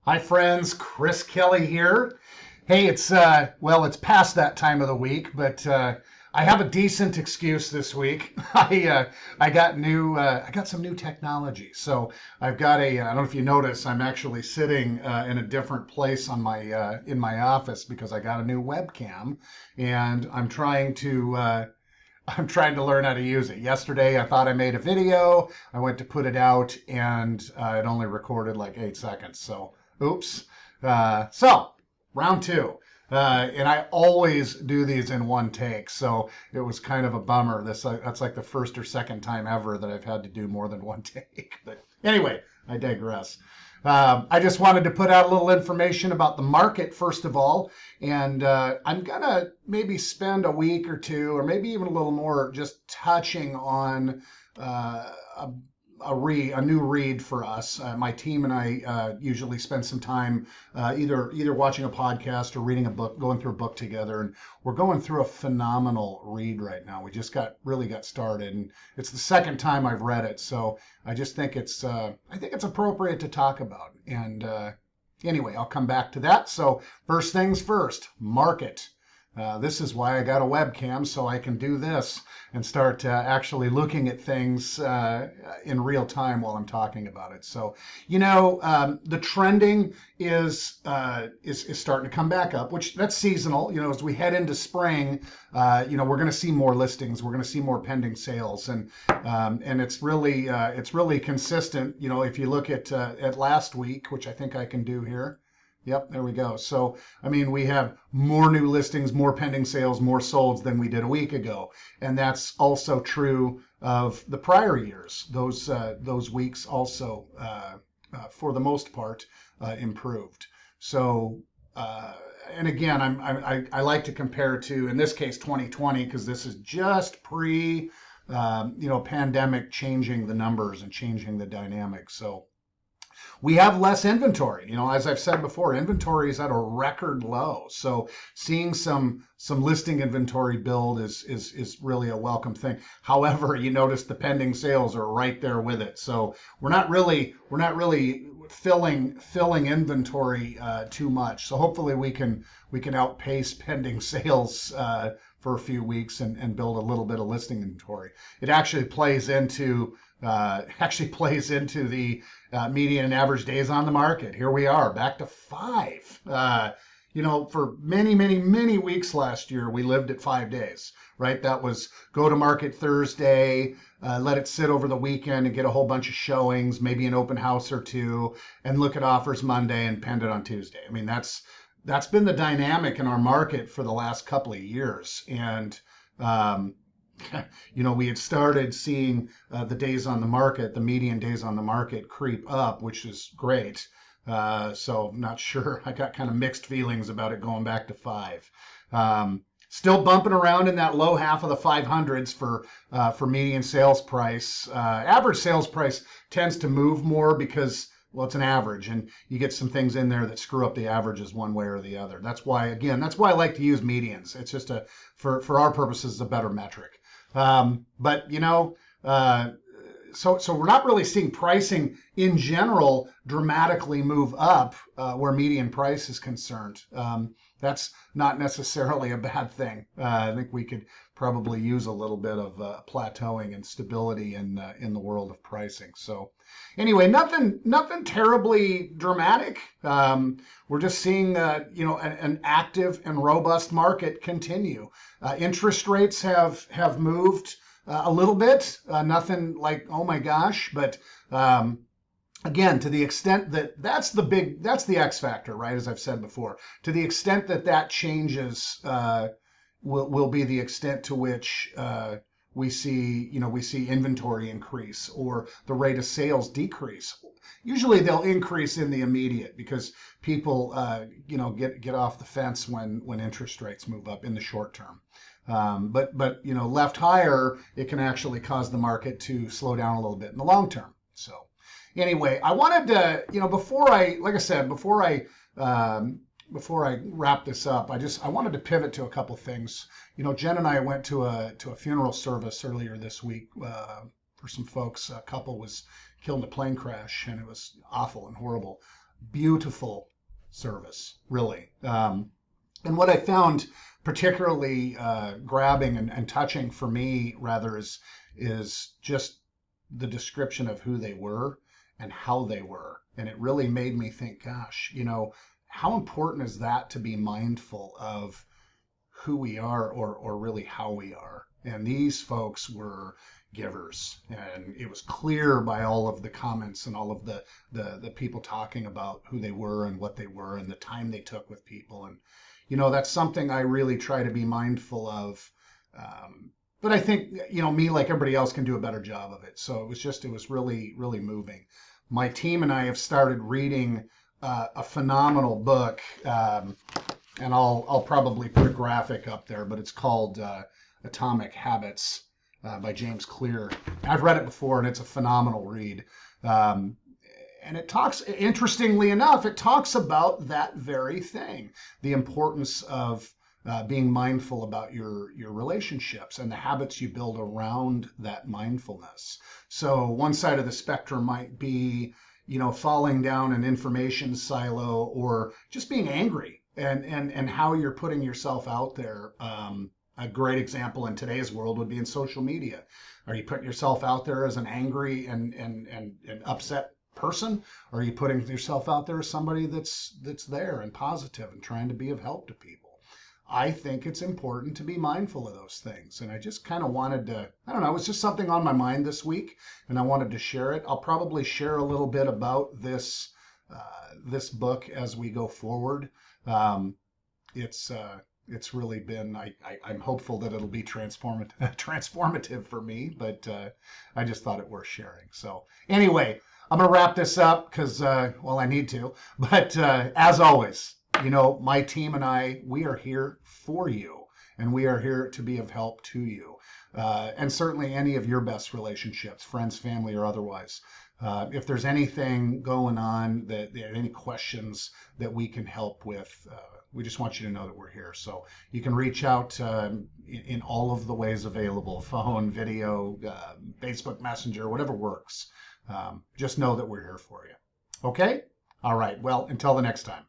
Hi, friends. Chris Kelly here. Hey, it's past that time of the week, but I have a decent excuse this week. I got some new technology. So I've got I don't know if you notice, I'm actually sitting in a different place on my in my office because I got a new webcam, and I'm trying to learn how to use it. Yesterday, I thought I made a video. I went to put it out, and it only recorded like 8 seconds. So, oops. So, round two. And I always do these in one take, so it was kind of a bummer. That's like the first or second time ever that I've had to do more than one take. But anyway, I digress. I just wanted to put out a little information about the market first of all, and I'm gonna maybe spend a week or two, or maybe even a little more, just touching on a a new read for us. My team and I usually spend some time either watching a podcast or reading a book, going through a book together, and we're going through a phenomenal read right now. We just really got started, and it's the second time I've read it, so I just think it's appropriate to talk about. And anyway, I'll come back to that. So first things first, market. This is why I got a webcam, so I can do this and start actually looking at things in real time while I'm talking about it. So, the trending is starting to come back up, which that's seasonal. As we head into spring, we're going to see more listings, we're going to see more pending sales, and it's really consistent. If you look at last week, which I think I can do here. Yep, there we go. So, we have more new listings, more pending sales, more solds than we did a week ago. And that's also true of the prior years. Those weeks also, for the most part, improved. So, and again, I like to compare to, in this case, 2020, because this is just pandemic changing the numbers and changing the dynamics. So, we have less inventory. As I've said before, inventory is at a record low. So seeing some listing inventory build is really a welcome thing. However, you notice the pending sales are right there with it. So we're not really filling inventory too much. So hopefully we can outpace pending sales for a few weeks and build a little bit of listing inventory. It actually plays into the median and average days on the market. Here we are back to 5. For many weeks last year, we lived at 5 days, right? That was go to market Thursday, let it sit over the weekend and get a whole bunch of showings, maybe an open house or two, and look at offers Monday and pend it on Tuesday. That's been the dynamic in our market for the last couple of years. And we had started seeing the days on the market, the median days on the market creep up, which is great. So I'm not sure. I got kind of mixed feelings about it going back to 5. Still bumping around in that low half of the 500s for median sales price. Average sales price tends to move more because, well, it's an average, and you get some things in there that screw up the averages one way or the other. That's why I like to use medians. It's just for our purposes, a better metric. So we're not really seeing pricing in general dramatically move up where median price is concerned. That's not necessarily a bad thing. I think we could probably use a little bit of plateauing and stability in the world of pricing. So anyway, nothing terribly dramatic. We're just seeing an active and robust market continue. Interest rates have moved a little bit. Nothing like, oh my gosh, but again, to the extent that's the X factor, right? As I've said before, to the extent that changes, will be the extent to which we see inventory increase or the rate of sales decrease. Usually they'll increase in the immediate because people get off the fence when interest rates move up in the short term. But left higher, it can actually cause the market to slow down a little bit in the long term. So anyway, I wanted to, before I wrap this up, I wanted to pivot to a couple things. Jen and I went to a funeral service earlier this week for some folks. A couple was killed in a plane crash, and it was awful and horrible. beautiful service, really. And what I found particularly grabbing and touching for me, rather, is just the description of who they were and how they were. And it really made me think, gosh, how important is that to be mindful of who we are, or really how we are? And these folks were givers, and it was clear by all of the comments and all of the people talking about who they were and what they were and the time they took with people. And that's something I really try to be mindful of. But I think, me, like everybody else, can do a better job of it. So it was really, really moving. My team and I have started reading a phenomenal book, and I'll probably put a graphic up there, but it's called Atomic Habits by James Clear. I've read it before, and it's a phenomenal read. And it talks, interestingly enough, it talks about that very thing, the importance of being mindful about your relationships and the habits you build around that mindfulness. So one side of the spectrum might be, falling down an information silo, or just being angry, and how you're putting yourself out there. A great example in today's world would be in social media. Are you putting yourself out there as an angry and upset person? Or are you putting yourself out there as somebody that's there and positive and trying to be of help to people? I think it's important to be mindful of those things. And I just kind of wanted to, I don't know, it was just something on my mind this week, and I wanted to share it. I'll probably share a little bit about this book as we go forward. It's really been, I'm hopeful that it'll be transformative for me, but I just thought it worth sharing. So anyway, I'm going to wrap this up because, I need to. But as always, my team and I, we are here for you, and we are here to be of help to you. And certainly any of your best relationships, friends, family, or otherwise. If there's anything going on, that any questions that we can help with, we just want you to know that we're here. So you can reach out in all of the ways available: phone, video, Facebook Messenger, whatever works. Just know that we're here for you. Okay? All right. Well, until the next time.